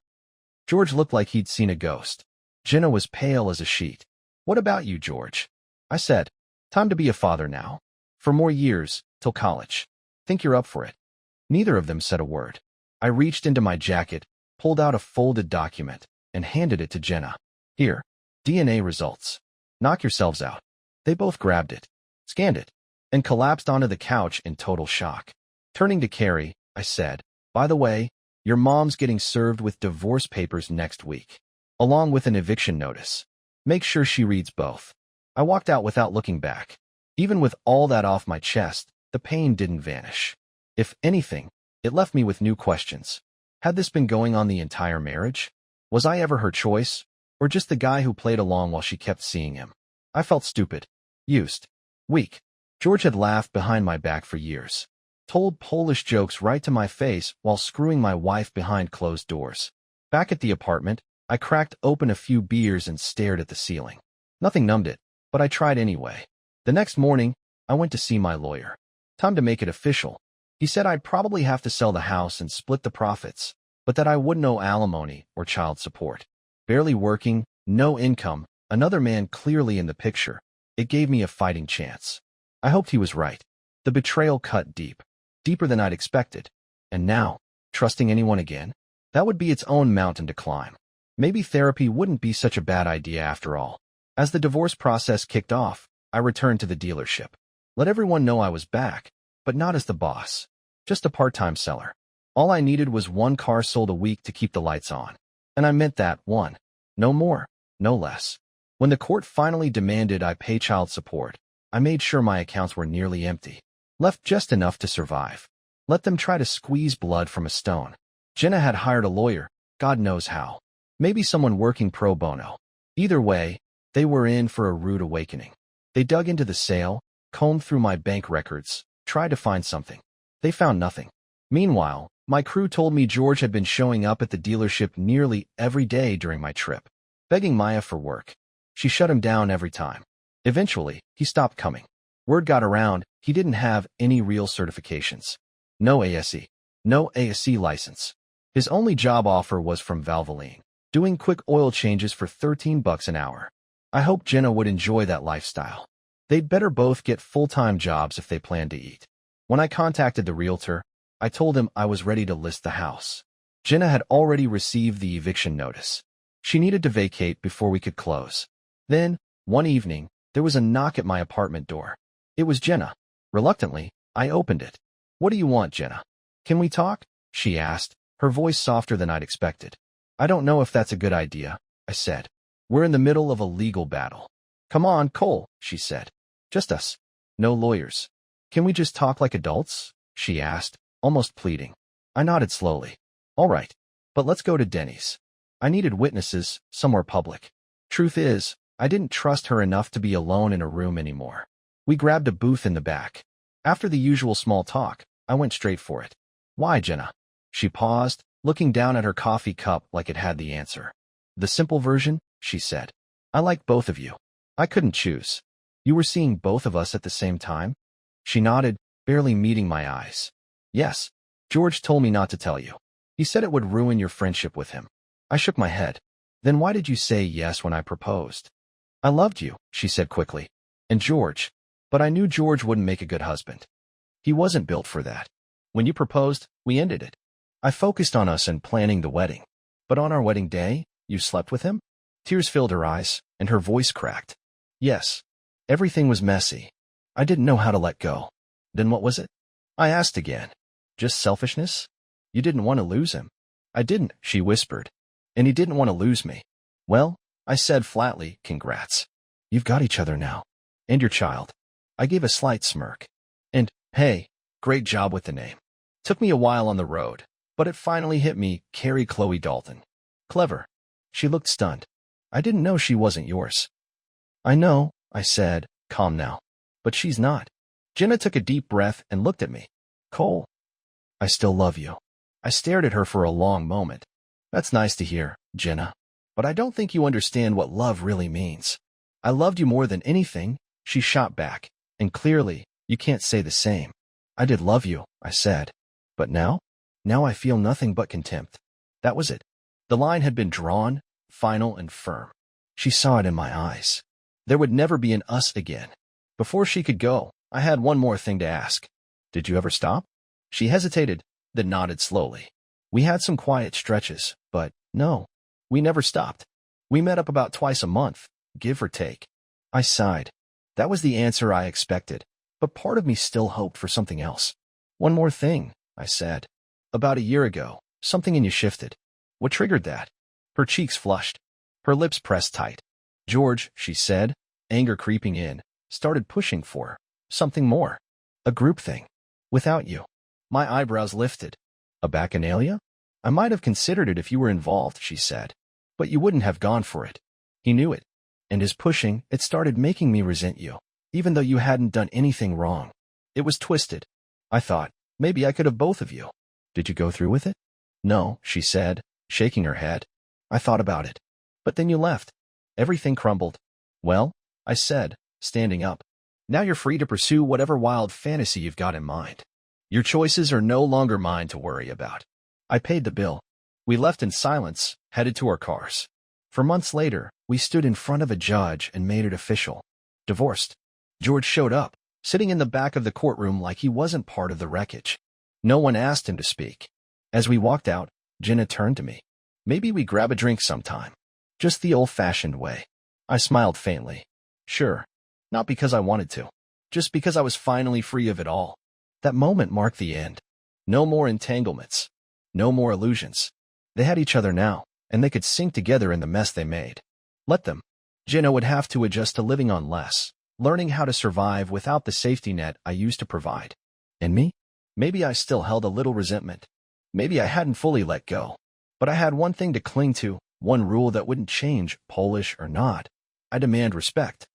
George looked like he'd seen a ghost. Jenna was pale as a sheet. What about you, George? I said, time to be a father now. For more years, till college. Think you're up for it? Neither of them said a word. I reached into my jacket, pulled out a folded document, and handed it to Jenna. Here, DNA results. Knock yourselves out. They both grabbed it, scanned it, and collapsed onto the couch in total shock. Turning to Carrie, I said, by the way, your mom's getting served with divorce papers next week, along with an eviction notice. Make sure she reads both. I walked out without looking back. Even with all that off my chest, the pain didn't vanish. If anything, it left me with new questions. Had this been going on the entire marriage? Was I ever her choice, or just the guy who played along while she kept seeing him? I felt stupid, used, weak. George had laughed behind my back for years, told Polish jokes right to my face while screwing my wife behind closed doors. Back at the apartment, I cracked open a few beers and stared at the ceiling. Nothing numbed it, but I tried anyway. The next morning, I went to see my lawyer. Time to make it official. He said I'd probably have to sell the house and split the profits, but that I wouldn't owe alimony or child support. Barely working, no income, another man clearly in the picture. It gave me a fighting chance. I hoped he was right. The betrayal cut deep, deeper than I'd expected. And now, trusting anyone again? That would be its own mountain to climb. Maybe therapy wouldn't be such a bad idea after all. As the divorce process kicked off, I returned to the dealership. Let everyone know I was back, but not as the boss. Just a part-time seller. All I needed was one car sold a week to keep the lights on. And I meant that, one. No more, no less. When the court finally demanded I pay child support, I made sure my accounts were nearly empty. Left just enough to survive. Let them try to squeeze blood from a stone. Jenna had hired a lawyer, God knows how. Maybe someone working pro bono. Either way, they were in for a rude awakening. They dug into the sale, combed through my bank records, tried to find something. They found nothing. Meanwhile, my crew told me George had been showing up at the dealership nearly every day during my trip, begging Maya for work. She shut him down every time. Eventually, he stopped coming. Word got around, he didn't have any real certifications. No ASE. No ASE license. His only job offer was from Valvoline, doing quick oil changes for $13 an hour. I hoped Jenna would enjoy that lifestyle. They'd better both get full-time jobs if they planned to eat. When I contacted the realtor, I told him I was ready to list the house. Jenna had already received the eviction notice. She needed to vacate before we could close. Then, one evening, there was a knock at my apartment door. It was Jenna. Reluctantly, I opened it. "What do you want, Jenna?" "Can we talk?" she asked, her voice softer than I'd expected. "I don't know if that's a good idea," I said. "We're in the middle of a legal battle." "Come on, Cole," she said. "Just us. No lawyers. Can we just talk like adults?" she asked, almost pleading. I nodded slowly. "All right, but let's go to Denny's." I needed witnesses, somewhere public. Truth is, I didn't trust her enough to be alone in a room anymore. We grabbed a booth in the back. After the usual small talk, I went straight for it. "Why, Jenna?" She paused, looking down at her coffee cup like it had the answer. "The simple version," she said. "I like both of you." I couldn't choose. "You were seeing both of us at the same time?" She nodded, barely meeting my eyes. "Yes. George told me not to tell you. He said it would ruin your friendship with him." I shook my head. "Then why did you say yes when I proposed?" "I loved you," she said quickly. "And George. But I knew George wouldn't make a good husband. He wasn't built for that. When you proposed, we ended it. I focused on us and planning the wedding. But on our wedding day, you slept with him?" Tears filled her eyes, and her voice cracked. "Yes. Everything was messy. I didn't know how to let go." "Then what was it?" I asked again. "Just selfishness? You didn't want to lose him." "I didn't," she whispered. "And he didn't want to lose me." "Well," I said flatly, "congrats. You've got each other now. And your child." I gave a slight smirk. "And, hey, great job with the name. Took me a while on the road, but it finally hit me, Carrie Chloe Dalton. Clever." She looked stunned. "I didn't know she wasn't yours." "I know," I said, calm now. "But she's not." Jenna took a deep breath and looked at me. "Cole, I still love you." I stared at her for a long moment. "That's nice to hear, Jenna. But I don't think you understand what love really means." "I loved you more than anything," she shot back. "And clearly, you can't say the same." "I did love you," I said. "But now? Now I feel nothing but contempt." That was it. The line had been drawn, final and firm. She saw it in my eyes. There would never be an us again. Before she could go, I had one more thing to ask. "Did you ever stop?" She hesitated, then nodded slowly. "We had some quiet stretches, but no, we never stopped. We met up about twice a month, give or take." I sighed. That was the answer I expected, but part of me still hoped for something else. "One more thing," I said. "About a year ago, something in you shifted. What triggered that?" Her cheeks flushed. Her lips pressed tight. "George," she said, anger creeping in, started pushing for something more. A group thing. Without you." My eyebrows lifted. "A bacchanalia?" "I might have considered it if you were involved," she said. "But you wouldn't have gone for it." He knew it. "And his pushing, it started making me resent you, even though you hadn't done anything wrong. It was twisted. I thought, maybe I could have both of you." "Did you go through with it?" "No," she said, shaking her head. "I thought about it. But then you left. Everything crumbled." "Well," I said, standing up, "now you're free to pursue whatever wild fantasy you've got in mind." Your choices are no longer mine to worry about. I paid the bill. We left in silence, headed to our cars. For months later, we stood in front of a judge and made it official. Divorced. George showed up, sitting in the back of the courtroom like he wasn't part of the wreckage. No one asked him to speak. As we walked out, Jenna turned to me. Maybe we grab a drink sometime. Just the old-fashioned way. I smiled faintly. Sure. Not because I wanted to. Just because I was finally free of it all. That moment marked the end. No more entanglements. No more illusions. They had each other now, and they could sink together in the mess they made. Let them. Jenna would have to adjust to living on less, learning how to survive without the safety net I used to provide. And me? Maybe I still held a little resentment. Maybe I hadn't fully let go. But I had one thing to cling to, one rule that wouldn't change, Polish or not. I demand respect.